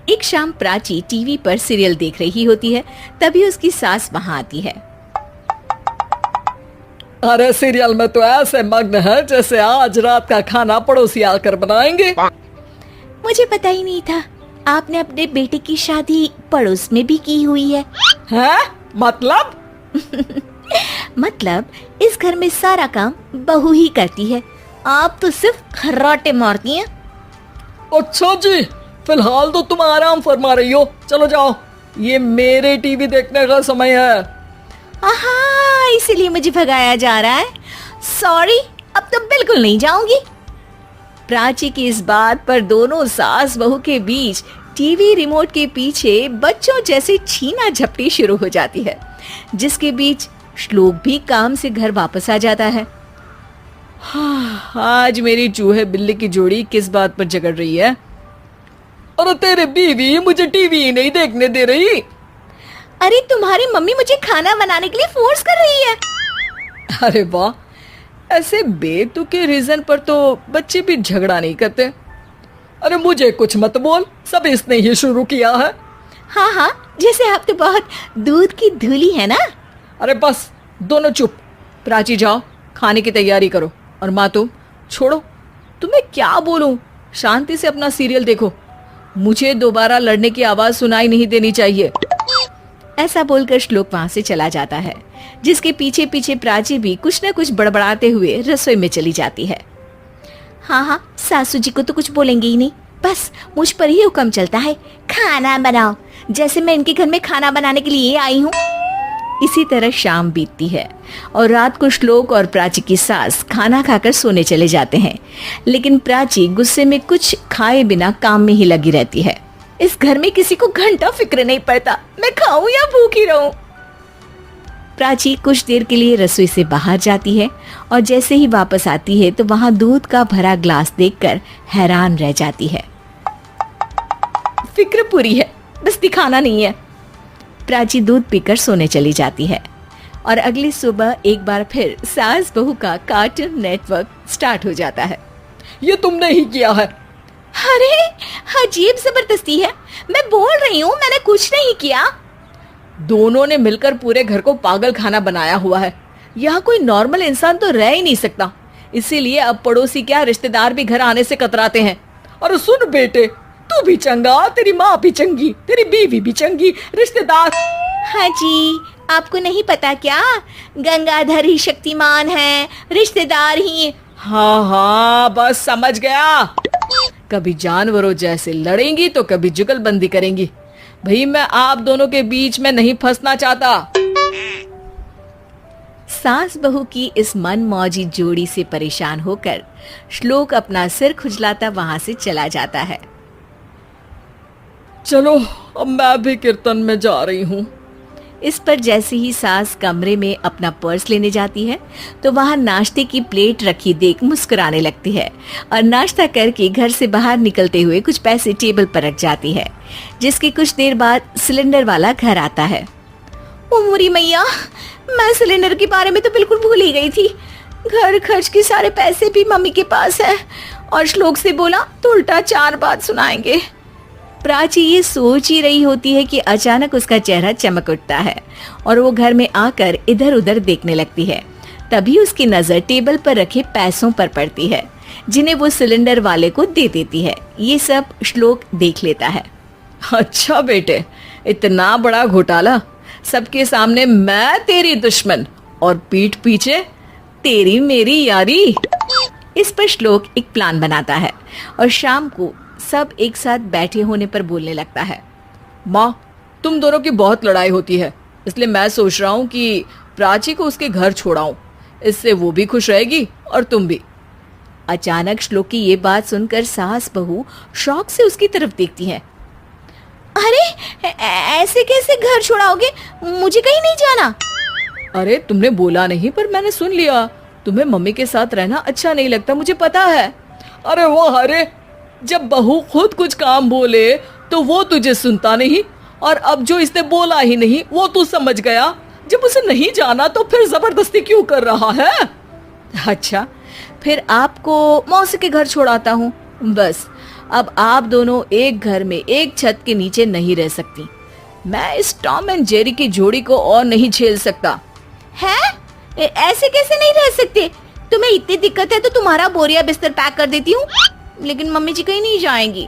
एक शाम प्राची टीवी पर सीरियल देख रही होती है। तभी उसकी सास वहाँ आती है। अरे सीरियल में तो ऐसे मग्न है जैसे आज रात का खाना पड़ोसी आकर बनाएंगे। मुझे पता ही नहीं था आपने अपने बेटे की शादी पड़ोस में भी की हुई है। हैं? मतलब? मतलब इस घर में सारा काम बहू ही करती है, आप तो सिर्फ खर्राटे मारती हैं। अच्छा जी, फिलहाल तो तुम आराम फरमा रही हो, चलो जाओ, ये मेरे टीवी देखने का समय है। आहा, इसीलिए मुझे भगाया जा रहा है। सॉरी, अब तो बिल्कुल नहीं जाऊंगी। प्राची की इस बात पर दोनों सास बहू के बीच टीवी रिमोट के पीछे बच्चों जैसे छीना झपटी शुरू हो जाती है, जिसके बीच श्लोक भी काम से घर वापस आ जाता है। हाँ, आज मेरी चूहे बिल्ली की जोड़ी किस बात पर झगड़ रही है? अरे तेरे बीवी मुझे टीवी ही नहीं देखने दे रही। अरे तुम्हारी मम्मी मुझे खाना बनाने के लिए फोर्स कर रही है। अरे वाह, ऐसे बेतुके रीजन पर तो बच्चे भी झगड़ा नहीं करते। अरे मुझे कुछ मत बोल, सब इसने ही शुरू किया है। हाँ हाँ, जैसे आप तो बहुत दूध की धूली है ना। अरे बस, दोनों चुप। प्राची जाओ, खाने की तैयारी करो। और माँ तुम छोड़ो, तुम्हें क्या बोलूं, शांति से अपना सीरियल देखो, मुझे दोबारा लड़ने की आवाज सुनाई नहीं देनी चाहिए। ऐसा बोलकर श्लोक वहां से चला जाता है, जिसके पीछे पीछे प्राची भी कुछ न कुछ बड़बड़ाते हुए रसोई में चली जाती है। हाँ हाँ, सासू जी को तो कुछ बोलेंगे ही नहीं, बस मुझ पर ही हुक्म चलता है, खाना बनाओ, जैसे मैं इनके घर में खाना बनाने के लिए आई हूँ। इसी तरह शाम बीतती है और रात को श्लोक और प्राची की सास खाना खाकर सोने चले जाते हैं, लेकिन प्राची गुस्से में कुछ खाए बिना काम में ही लगी रहती है। इस घर में किसी को घंटा फिक्र नहीं पड़ता, मैं खाऊं या भूखी रहूं। प्राची कुछ देर के लिए रसोई से बाहर जाती है और जैसे ही वापस आती है तो वहां दूध का भरा ग्लास देखकर हैरान रह जाती है। फिक्र पूरी है, बस दिखाना नहीं है। प्राची दूध पीकर सोने चली जाती है और अगली सुबह एक बार फिर सास बहू का कार्टून नेटवर्क स्टार्ट हो जाता है। ये तुमने ही किया है। अरे अजीब जबरदस्ती है, मैं बोल रही हूँ मैंने कुछ नहीं किया। दोनों ने मिलकर पूरे घर को पागल खाना बनाया हुआ है। यहाँ कोई नॉर्मल इंसान तो रह ही नहीं सकता, इसीलिए अब पड़ोसी क्या रिश्तेदार भी घर आने से कतराते हैं। और सुन बेटे, तू भी चंगा, तेरी माँ भी चंगी, तेरी बीवी भी चंगी, रिश्तेदार। हाँ जी, आपको नहीं पता क्या, गंगाधर ही शक्तिमान है, रिश्तेदार ही। हाँ हाँ, बस समझ गया। कभी जानवरों जैसे लड़ेंगी तो कभी जुगलबंदी करेंगी। भाई मैं आप दोनों के बीच में नहीं फंसना चाहता। सास बहू की इस मनमौजी जोड़ी से परेशान होकर श्लोक अपना सिर खुजलाता वहां से चला जाता है। चलो अब मैं भी कीर्तन में जा रही हूँ। इस पर जैसे ही सास कमरे में अपना पर्स लेने जाती है तो वहां नाश्ते की प्लेट रखी देख मुस्कुराने लगती है और नाश्ता करके घर से बाहर निकलते हुए कुछ पैसे टेबल पर रख जाती है, जिसके कुछ देर बाद सिलेंडर वाला घर आता है। ओ मोरी मैया, मैं सिलेंडर के बारे में तो बिल्कुल भूल ही गई थी। घर खर्च के सारे पैसे भी मम्मी के पास है और श्लोक से बोला तो उल्टा 4 बात सुनाएंगे। प्राची ये सोच ही रही होती है कि अचानक उसका चेहरा चमक उठता है और वो घर में आकर इधर उधर देखने लगती है। तभी उसकी नजर टेबल पर रखे पैसों पर पड़ती है, जिन्हें वो सिलेंडर वाले को दे देती है। ये सब श्लोक देख लेता है। अच्छा बेटे, इतना बड़ा घोटाला, सबके सामने मैं तेरी दुश्मन और पीठ पीछे तेरी मेरी यारी। इस पर श्लोक एक प्लान बनाता है और शाम को सब एक साथ बैठे होने पर बोलने लगता है। माँ, तुम दोनों की बहुत लड़ाई होती है, इसलिए मैं सोच रहा हूँ कि प्राची को उसके घर छोड़ाऊं, इससे वो भी खुश रहेगी और तुम भी। अचानक श्लोक की ये बात सुनकर सास बहू शौक से उसकी तरफ देखती है। अरे ऐसे कैसे घर छोड़ाओगे, मुझे कहीं नहीं जाना। अरे तुमने बोला नहीं पर मैंने सुन लिया, तुम्हें मम्मी के साथ रहना अच्छा नहीं लगता, मुझे पता है। अरे वाह, अरे जब बहू खुद कुछ काम बोले तो वो तुझे सुनता नहीं, और अब जो इसने बोला ही नहीं वो तू समझ गया। जब उसे नहीं जाना तो फिर जबरदस्ती क्यों कर रहा है? अच्छा, फिर आपको मौसी के घर छोड़ाता हूँ, बस अब आप दोनों एक घर में एक छत के नीचे नहीं रह सकती। मैं इस टॉम एंड जेरी की जोड़ी को और नहीं झेल सकता। है? ऐसे कैसे नहीं रह सकते? तुम्हें इतनी दिक्कत है तो तुम्हारा बोरिया बिस्तर पैक कर देती हूँ, लेकिन मम्मी जी कहीं नहीं जाएंगी।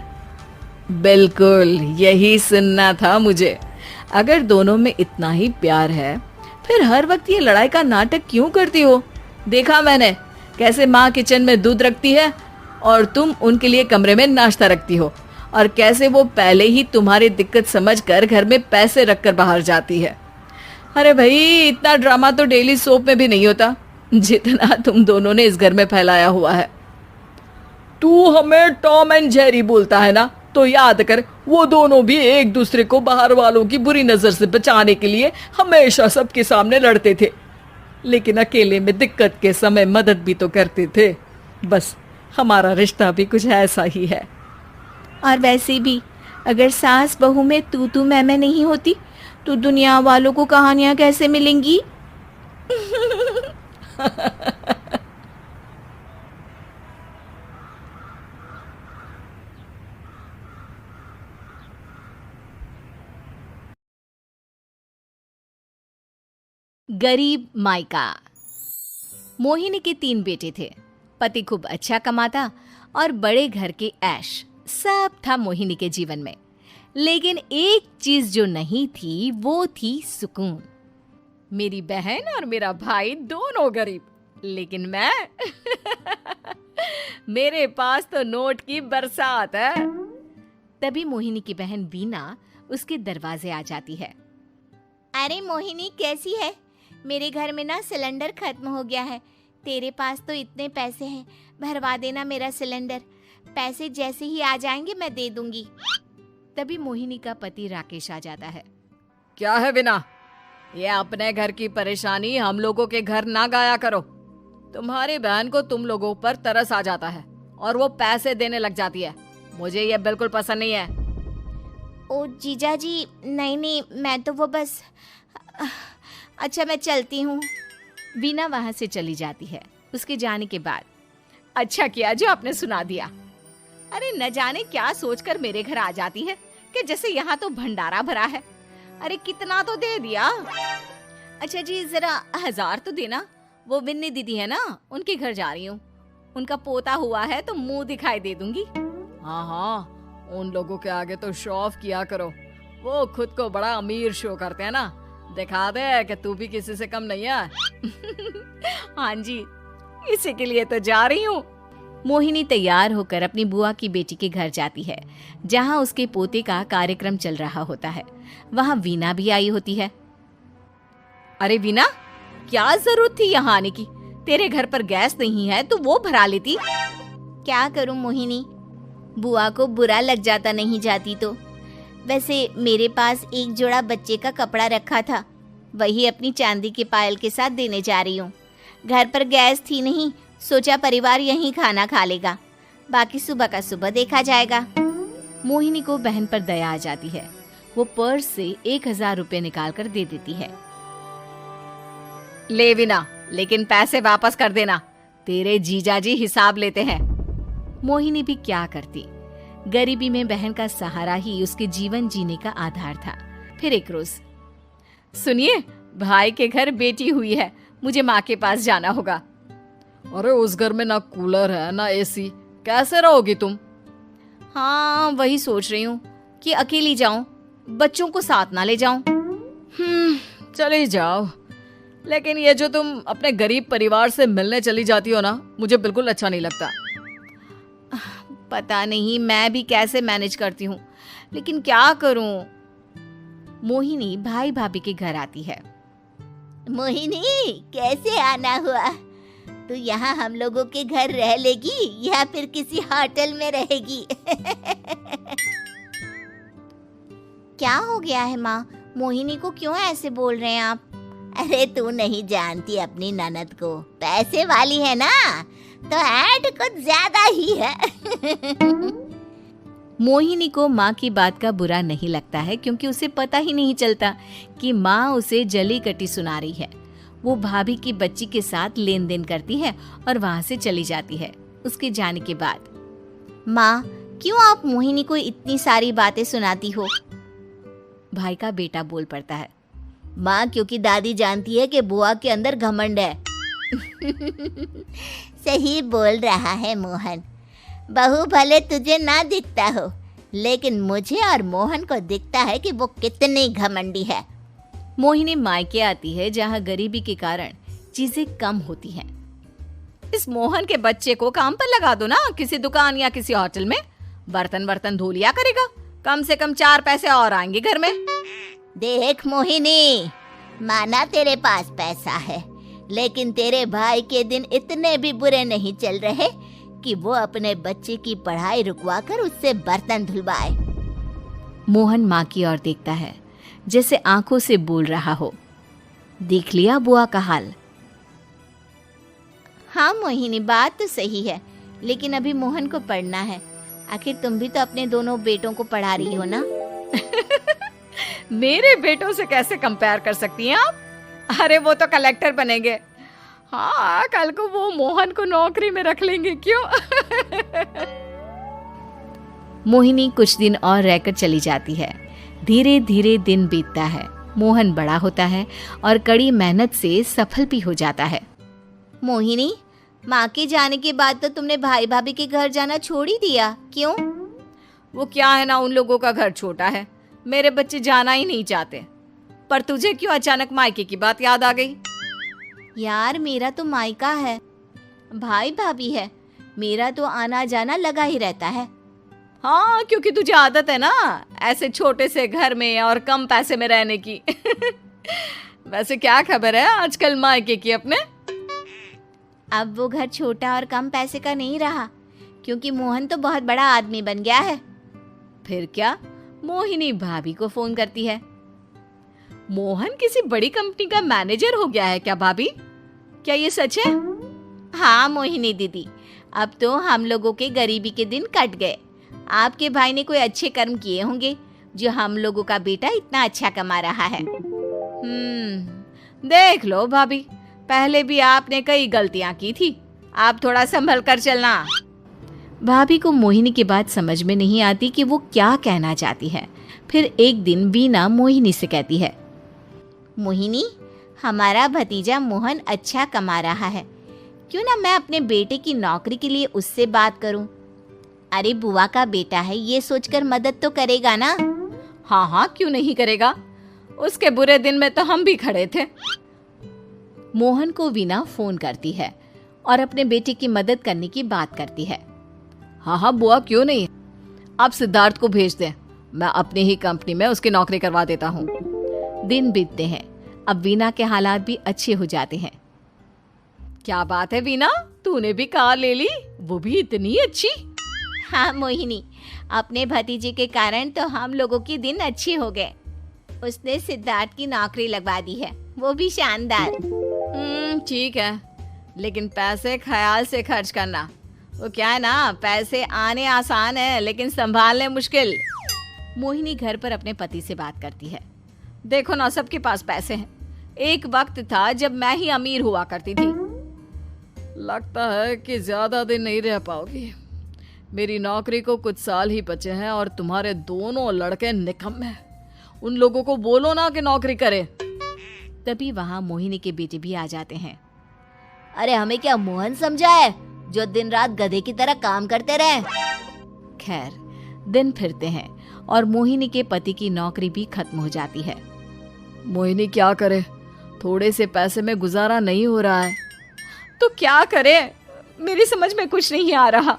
बिल्कुल यही सुनना था मुझे। अगर दोनों में इतना ही प्यार है फिर हर वक्त ये लड़ाई का नाटक क्यों करती हो? देखा मैंने कैसे माँ किचन में दूध रखती है और तुम उनके लिए कमरे में नाश्ता रखती हो, और कैसे वो पहले ही तुम्हारी दिक्कत समझकर घर में पैसे रखकर बाहर जाती है। अरे भाई, इतना ड्रामा तो डेली सोप में भी नहीं होता जितना तुम दोनों ने इस घर में फैलाया हुआ है। तू हमें टॉम एंड जेरी बोलता है ना, तो याद कर वो दोनों भी एक दूसरे को बाहर वालों की बुरी नजर से बचाने के लिए हमेशा सबके सामने लड़ते थे, लेकिन अकेले में दिक्कत के समय मदद भी तो करते थे। बस हमारा रिश्ता भी कुछ ऐसा ही है। और वैसे भी अगर सास बहू में तू मैं नहीं होती तो दुनिया वालों को कहानियां कैसे मिलेंगी? गरीब मायका। मोहिनी के 3 बेटे थे। पति खूब अच्छा कमाता और बड़े घर के ऐश सब था मोहिनी के जीवन में, लेकिन एक चीज जो नहीं थी वो थी सुकून। मेरी बहन और मेरा भाई दोनों गरीब, लेकिन मैं मेरे पास तो नोट की बरसात है। तभी मोहिनी की बहन बीना उसके दरवाजे आ जाती है। अरे मोहिनी, कैसी है? मेरे घर में ना सिलेंडर खत्म हो गया है। तेरे पास तो इतने पैसे हैं, भरवा देना मेरा सिलेंडर। पैसे जैसे ही आ जाएंगे मैं दे दूंगी। तभी मोहिनी का पति राकेश आ जाता है। क्या है बिना, ये अपने घर की परेशानी हम लोगों के घर ना गाया करो। तुम्हारी बहन को तुम लोगों पर तरस आ जाता है और वो पैसे देने लग जाती है। मुझे ये बिल्कुल पसंद नहीं है। ओ जीजा जी, नहीं, मैं तो वो बस अच्छा मैं चलती हूँ। बीना वहां से चली जाती है। उसके जाने के बाद अच्छा किया जो आपने सुना दिया। अरे न जाने क्या सोचकर मेरे घर आ जाती है कि जैसे यहाँ तो भंडारा भरा है। अरे कितना तो दे दिया। अच्छा जी, जरा 1000 तो देना। वो बिन्नी दीदी है ना, उनके घर जा रही हूँ। उनका पोता हुआ है तो मुंह दिखाई दे दूंगी। हाँ, उन लोगों के आगे तो शो ऑफ किया करो। वो खुद को बड़ा अमीर शो करते हैं ना, दिखा दे कि तू भी किसी से कम नहीं है। हाँ जी, इसी के लिए तो जा रही हूँ। मोहिनी तैयार होकर अपनी बुआ की बेटी के घर जाती है, जहाँ उसके पोते का कार्यक्रम चल रहा होता है। वहाँ वीना भी आई होती है। अरे वीना, क्या जरूरत थी यहाँ आने की? तेरे घर पर गैस नहीं है तो वो भरा लेती। क्या करूँ मोहिनी, बुआ को बुरा लग जाता नहीं जाती तो। वैसे मेरे पास एक जोड़ा बच्चे का कपड़ा रखा था, वही अपनी चांदी के पायल के साथ देने जा रही हूँ। घर पर गैस थी नहीं, सोचा परिवार यहीं खाना खा लेगा, बाकी सुबह का सुबह देखा जाएगा। मोहिनी को बहन पर दया आ जाती है। वो पर्स से 1000 रुपए निकाल कर दे देती है। ले विना, लेकिन पैसे वापस कर देना, तेरे जीजाजी हिसाब लेते हैं। मोहिनी भी क्या करती, गरीबी में बहन का सहारा ही उसके जीवन जीने का आधार था। फिर एक रोज, सुनिए, भाई के घर बेटी हुई है, मुझे माँ के पास जाना होगा। अरे उस घर में ना कूलर है ना एसी, कैसे रहोगी तुम? हाँ, वही सोच रही हूँ कि अकेली जाऊं, बच्चों को साथ ना ले जाऊं। चले जाओ, लेकिन ये जो तुम अपने गरीब परिवार से मिलने चली जाती हो ना, मुझे बिल्कुल अच्छा नहीं लगता। पता नहीं मैं भी कैसे मैनेज करती हूँ, लेकिन क्या करूँ। मोहिनी भाई भाभी के घर आती है। मोहिनी, कैसे आना हुआ? तू यहाँ हम लोगों के घर रह लेगी या फिर किसी होटल में रहेगी? क्या हो गया है माँ? मोहिनी को क्यों ऐसे बोल रहे हैं आप? अरे तू नहीं जानती अपनी ननद को, पैसे वाली है ना, तो ऐड कुछ ज्यादा ही है। मोहिनी को माँ की बात का बुरा नहीं लगता है, क्योंकि उसे पता ही नहीं चलता कि माँ उसे जली कटी सुना रही है। वो भाभी की बच्ची के साथ लेन देन करती है और वहाँ से चली जाती है। उसके जाने के बाद, माँ क्यों आप मोहिनी को इतनी सारी बातें सुनाती हो? भाई का बेटा बोल पड़ता है। माँ, क्योंकि दादी जानती है कि बुआ के अंदर घमंड है। सही बोल रहा है मोहन। बहू भले तुझे ना दिखता हो, लेकिन मुझे और मोहन को दिखता है कि वो कितनी घमंडी है। मोहिनी मायके आती है जहाँ गरीबी के कारण चीजें कम होती हैं। इस मोहन के बच्चे को काम पर लगा दो ना, किसी दुकान या किसी होटल में। बर्तन धो लिया करेगा, कम से कम 4 पैसे और आएंगे घर में। देख मोहिनी, माना तेरे पास पैसा है, लेकिन तेरे भाई के दिन इतने भी बुरे नहीं चल रहे कि वो अपने बच्चे की पढ़ाई रुकवाकर उससे बर्तन धुलवाए। मोहन माँ की ओर देखता है, जैसे आंखों से बोल रहा हो, देख लिया बुआ का हाल। हाँ मोहिनी, बात तो सही है, लेकिन अभी मोहन को पढ़ना है। आखिर तुम भी तो अपने दोनों बेटों को पढ़ा रही हो ना। मेरे बेटों से कैसे कंपेयर कर सकती हैं आप? अरे वो तो कलेक्टर बनेंगे। हाँ, कल को वो मोहन को नौकरी में रख लेंगे, क्यों? मोहिनी कुछ दिन और रहकर चली जाती है। धीरे धीरे दिन बीतता है। मोहन बड़ा होता है और कड़ी मेहनत से सफल भी हो जाता है। मोहिनी, माँ के जाने के बाद तो तुमने भाई भाभी के घर जाना छोड़ ही दिया, क्यों? वो क्या है ना, उन लोगों का घर छोटा है, मेरे बच्चे जाना ही नहीं चाहते। पर तुझे क्यों अचानक मायके की बात याद आ गई? यार, मेरा तो मायका है, भाई भाभी है, मेरा तो आना जाना लगा ही रहता है। हाँ, क्योंकि तुझे आदत है ना ऐसे छोटे से घर में और कम पैसे में रहने की। वैसे क्या खबर है आजकल मायके की अपने? अब वो घर छोटा और कम पैसे का नहीं रहा, क्योंकि मोहन तो बहुत बड़ा आदमी बन गया है। फिर क्या? मोहिनी भाभी को फोन करती है। मोहन किसी बड़ी कंपनी का मैनेजर हो गया है क्या भाभी? क्या ये सच है? हाँ मोहिनी दीदी, अब तो हम लोगों के गरीबी के दिन कट गए। आपके भाई ने कोई अच्छे कर्म किए होंगे जो हम लोगों का बेटा इतना अच्छा कमा रहा है। देख लो भाभी, पहले भी आपने कई गलतियां की थी, आप थोड़ा संभल कर चलना। भाभी को मोहिनी की बात समझ में नहीं आती कि वो क्या कहना चाहती है। फिर एक दिन वीना मोहिनी से कहती है, मोहिनी, हमारा भतीजा मोहन अच्छा कमा रहा है, क्यों ना मैं अपने बेटे की नौकरी के लिए उससे बात करूं? अरे बुआ का बेटा है, ये सोचकर मदद तो करेगा ना। हाँ हाँ, क्यों नहीं करेगा, उसके बुरे दिन में तो हम भी खड़े थे। मोहन को वीना फोन करती है और अपने बेटे की मदद करने की बात करती है। हाँ हाँ बुआ, क्यों नहीं, आप सिद्धार्थ को भेज दें, मैं अपनी ही कंपनी में उसकी नौकरी करवा देता हूँ। दिन बीतते हैं, अब वीना के हालात भी अच्छे हो जाते हैं। क्या बात है वीना, तूने भी कार ले ली, वो भी इतनी अच्छी? हाँ मोहिनी, अपने भतीजे के कारण तो हम लोगों के दिन अच्छे हो गए। उसने सिद्धार्थ की नौकरी लगवा दी है, वो भी शानदार। ठीक है, लेकिन पैसे ख्याल से खर्च करना। वो क्या है ना, पैसे आने आसान है लेकिन संभालने मुश्किल। मोहिनी घर पर अपने पति से बात करती है। देखो ना, सबके पास पैसे हैं, एक वक्त था जब मैं ही अमीर हुआ करती थी। लगता है कि ज्यादा दिन नहीं रह पाओगी, मेरी नौकरी को कुछ साल ही बचे हैं और तुम्हारे दोनों लड़के निकम्मे हैं। उन लोगों को बोलो ना कि नौकरी करे। तभी वहां मोहिनी के बेटे भी आ जाते हैं। अरे हमें क्या मोहन समझा है जो दिन रात गधे की तरह काम करते रहे? खैर, दिन फिरते हैं और मोहिनी के पति की नौकरी भी खत्म हो जाती है। मोहिनी क्या करे, थोड़े से पैसे में गुजारा नहीं हो रहा है। तो क्या करे, मेरी समझ में कुछ नहीं आ रहा।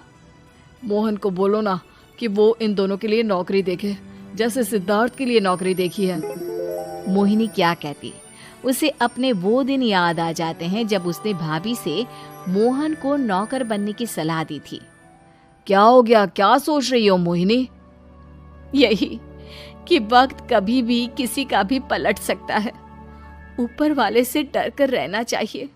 मोहन को बोलो ना कि वो इन दोनों के लिए नौकरी देखे, जैसे सिद्धार्थ के लिए नौकरी देखी है। मोहिनी क्या कहती, उसे अपने वो दिन याद आ जाते हैं जब उसने भाभी से मोहन को नौकर बनने की सलाह दी थी। क्या हो गया, क्या सोच रही हो मोहिनी? यही कि वक्त कभी भी किसी का भी पलट सकता है, ऊपर वाले से डर कर रहना चाहिए।